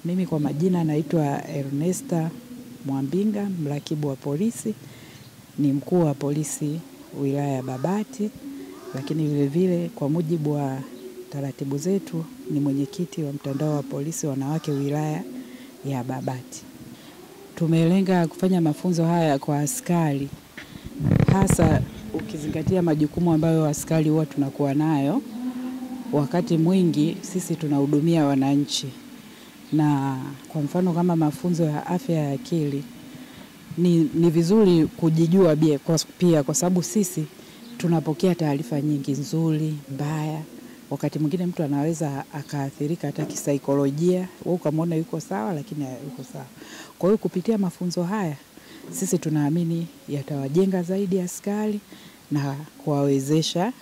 Mimi kwa majina naitwa Ernesta Mwambinga, mrakibu wa polisi, ni mkuu wa polisi wilaya ya Babati, lakini vile vile kwa mujibu wa taratibu zetu ni mwenyekiti wa mtandao wa polisi wanawake wilaya ya Babati. Tumelenga kufanya mafunzo haya kwa askari, hasa ukizingatia majukumu ambayo askari huwa tunakuwa nayo. Wakati mwingi sisi tunahudumia wananchi. Na kwa mfano kama mafunzo ya afya ya akili ni vizuri kujijua pia kwa sababu sisi tunapokea taarifa nyingi nzuri, mbaya. Wakati mwingine mtu anaweza akaathirika hata kisaikolojia, wewe ukamwona yuko sawa lakini hayuko sawa. Kwa hiyo kupitia mafunzo haya sisi tunaamini yatawajenga zaidi askari na kuwawezesha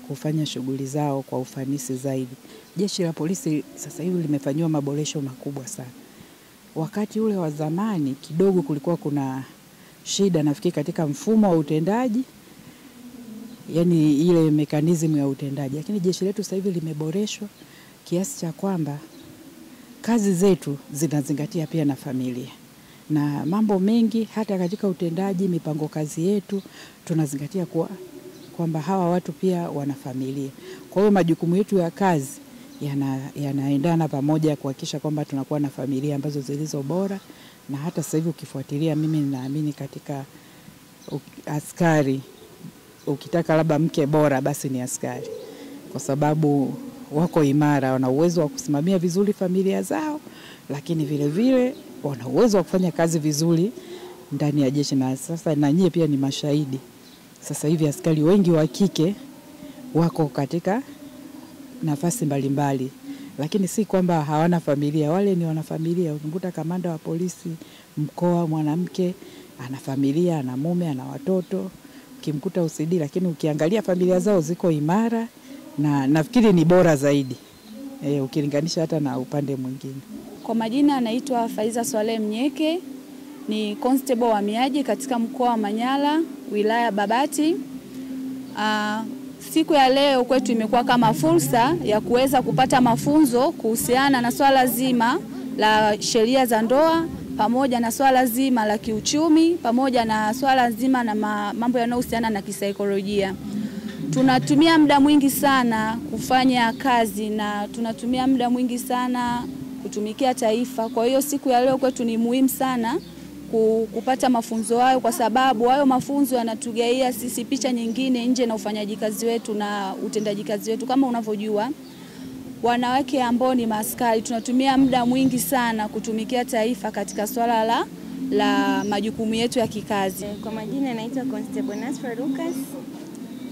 kufanya shughuli zao kwa ufanisi zaidi. Jeshi la polisi sasa hivi limefanywa maboresho makubwa sana. Wakati ule wa zamani kidogo kulikuwa kuna shida nafikiri katika mfumo wa utendaji, yani ile mekanizmu ya utendaji. Lakini jeshi letu sasa hivi limeboreshwa kiasi cha kwamba kazi zetu zinazingatia pia na familia. Na mambo mengi hata katika utendaji, mipango kazi yetu tunazingatia kwamba hawa watu pia wana familia. Kwa hiyo majukumu yetu ya kazi yanaendana pamoja kuhakikisha kwamba tunakuwa na familia ambazo zilizo bora. Na hata sasa hivi ukifuatilia, mimi ninaamini katika askari, ukitaka labda mke bora basi ni askari, kwa sababu wako imara, wana uwezo wa kusimamia vizuri familia zao, lakini vile vile wana uwezo wa kufanya kazi vizuri ndani ya jeshi. Na sasa na nyie pia ni mashahidi, sasa hivi askari wengi wa kike wako katika nafasi mbalimbali, lakini si kwamba hawana familia, wale ni wana familia. Unakuta kamanda wa polisi mkoa mwanamke ana familia, ana mume, ana watoto, ukimkuta OCD, lakini ukiangalia familia zao ziko imara na nafikiri ni bora zaidi ukilinganisha hata na upande mwingine. Kwa majina anaitwa Faiza Swaleh Mnyeke, ni constable wa miaji katika mkoa wa Manyara, wilaya Babati. Siku ya leo kwetu imekuwa kama fursa ya kuweza kupata mafunzo kuhusiana na swala zima la sheria za ndoa, pamoja na swala zima la kiuchumi, pamoja na swala zima na mambo yanayohusiana na kisaikolojia. Tunatumia muda mwingi sana kufanya kazi na tunatumia muda mwingi sana kutumikia taifa. Kwa hiyo siku ya leo kwetu ni muhimu sana kupata mafunzo hayo, kwa sababu hayo mafunzo yanatugaia sisi picha nyingine nje na ufanyaji kazi wetu na utendaji kazi wetu. Kama unavyojua, wanawake ambao ni maaskari tunatumia muda mwingi sana kutumikia taifa katika swala la majukumu yetu ya kikazi. Kwa majina naitwa Constable Nasra Lucas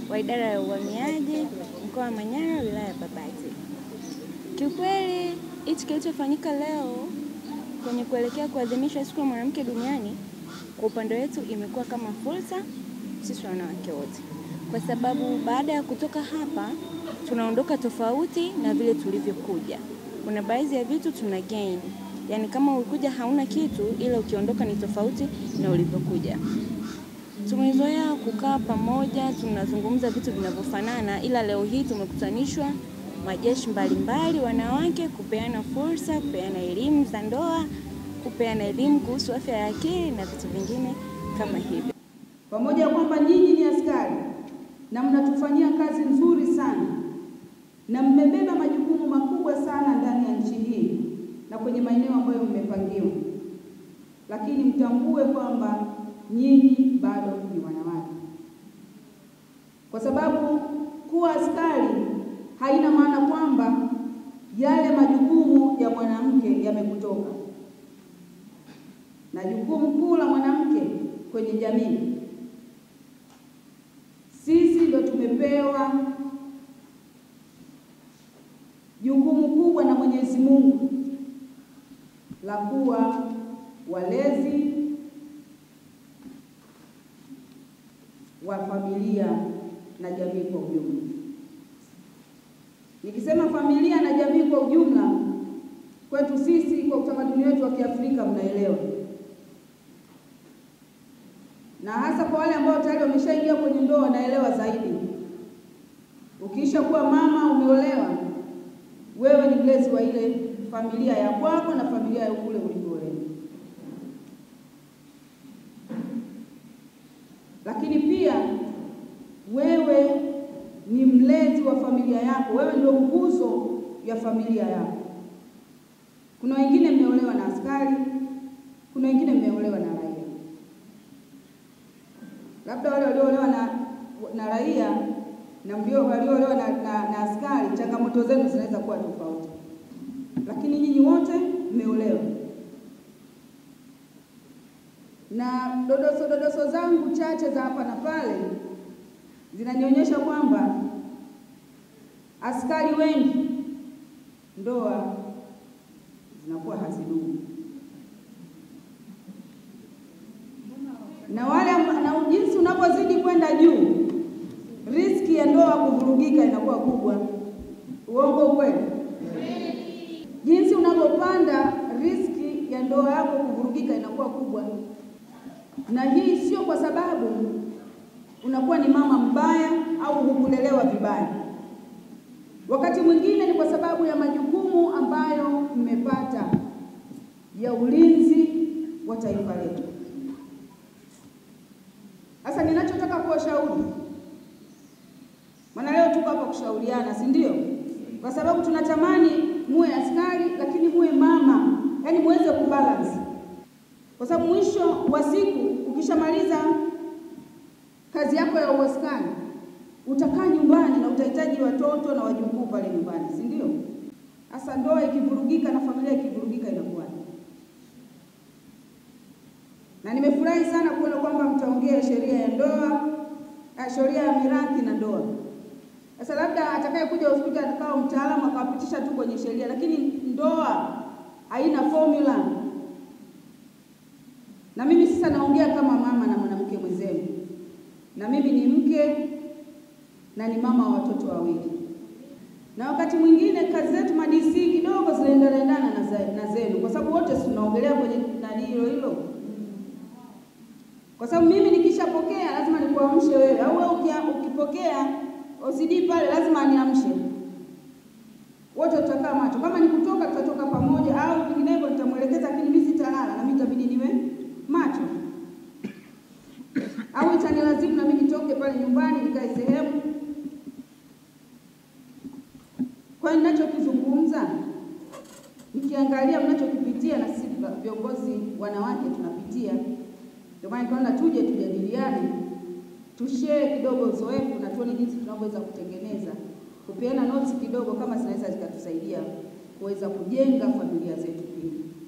wa idara ya uhamiaji mkoa wa Manyara, wilaya ya Babati. Kiukweli hichi kilichofanyika leo kwenye kuelekea kuadhimisha siku ya mwanamke duniani, kwa upande wetu imekuwa kama fursa sisi wanawake wote, kwa sababu baada ya kutoka hapa tunaondoka tofauti na vile tulivyokuja. Kuna baadhi ya vitu tuna gain, yani kama ulikuja hauna kitu, ila ukiondoka ni tofauti na ulivyokuja. Tumezoea kukaa pamoja, tunazungumza vitu vinavyofanana, ila leo hii tumekutanishwa majeshi mbalimbali wanawake kupeana fursa, kupeana elimu za ndoa, kupeana elimu kuhusu afya ya akili na vitu vingine kama hivyo. Pamoja kwamba nyinyi ni askari na mnatufanyia kazi nzuri sana na mmebeba majukumu makubwa sana ndani ya nchi hii na kwenye maeneo ambayo mmepangiwa, lakini mtambue kwamba nyinyi bado ni wanawake, kwa sababu kuwa askari haina maana kwamba yale majukumu ya mwanamke yamekutoka. Na jukumu kuu la mwanamke kwenye jamii, sisi ndio tumepewa jukumu kubwa na Mwenyezi Mungu la kuwa walezi wa familia na jamii kwa ujumla. Nikisema familia na jamii kwa ujumla, kwetu sisi kwa utamaduni wetu wa Kiafrika mnaelewa. Na hasa kwa wale ambao tayari wameshaingia kwenye ndoa wanaelewa zaidi. Ukisha kuwa mama umeolewa, wewe ni mlezi wa ile familia ya kwako na familia ya kule ulikoolewa. Lakini pia wewe ni mlezi wa familia yako, wewe ndio nguzo ya familia yako. Kuna wengine mmeolewa na askari, kuna wengine mmeolewa na raia. Labda wale walioolewa na raia na walioolewa na askari, changamoto zenu zinaweza kuwa tofauti, lakini nyinyi wote mmeolewa. Na dodoso zangu chache za hapa na pale zinanionyesha kwamba askari wengi ndoa zinakuwa hazidumu, na wale na jinsi unapozidi kwenda juu, riski ya ndoa kuvurugika inakuwa kubwa. Uongo kweli? Jinsi unapopanda, riski ya ndoa yako kuvurugika inakuwa kubwa. Na hii sio kwa sababu unakuwa ni mama mbaya au hukulelewa vibaya. Wakati mwingine ni kwa sababu ya majukumu ambayo mmepata ya ulinzi wa taifa letu. Sasa ninachotaka kuwashauri, maana leo tuko hapa kushauriana, si ndio? Kwa sababu tunatamani muwe askari lakini muwe mama, yaani muweze kubalance. Kwa sababu mwisho wa siku ukishamaliza kazi yako ya uaskari, utakaa nyumbani na utahitaji watoto na wajukuu pale nyumbani, si ndio? Sasa ndoa ikivurugika na familia ikivurugika inakuwa. Na nimefurahi sana kuona kwamba mtaongea sheria ya ndoa, sheria ya mirathi na ndoa. Sasa labda atakayekuja hospitali atakao mtaalamu akawapitisha tu kwenye sheria, lakini ndoa haina formula. Na mimi sasa naongea kama mama na mwanamke mwenzenu. Na mimi ni mke na ni mama wa watoto wawili. Na wakati mwingine kazi zetu ma-DC kidogo zinaendana na zenu, kwa sababu wote tunaongelea kwenye nani hilo. Kwa sababu mimi nikishapokea lazima nikuamshe wewe, au wewe ukipokea OCD pale lazima aniamshe. Wote tutakaa macho. Kama nikutoka tutatoka pamoja, au vinginevyo nitamuelekeza, lakini mimi sitalala na mimi itabidi niwe macho. Au itanilazimu na mimi nitoke pale nyumbani nikae sehemu. Kwa ninachokizungumza, nikiangalia mnachokipitia na sisi viongozi wanawake tunapitia. Ndio maana tunaona tuje tujadiliane, tushare kidogo uzoefu na tuone jinsi tunavyoweza kutengeneza, kupeana notes kidogo kama zinaweza zikatusaidia kuweza kujenga familia zetu pia.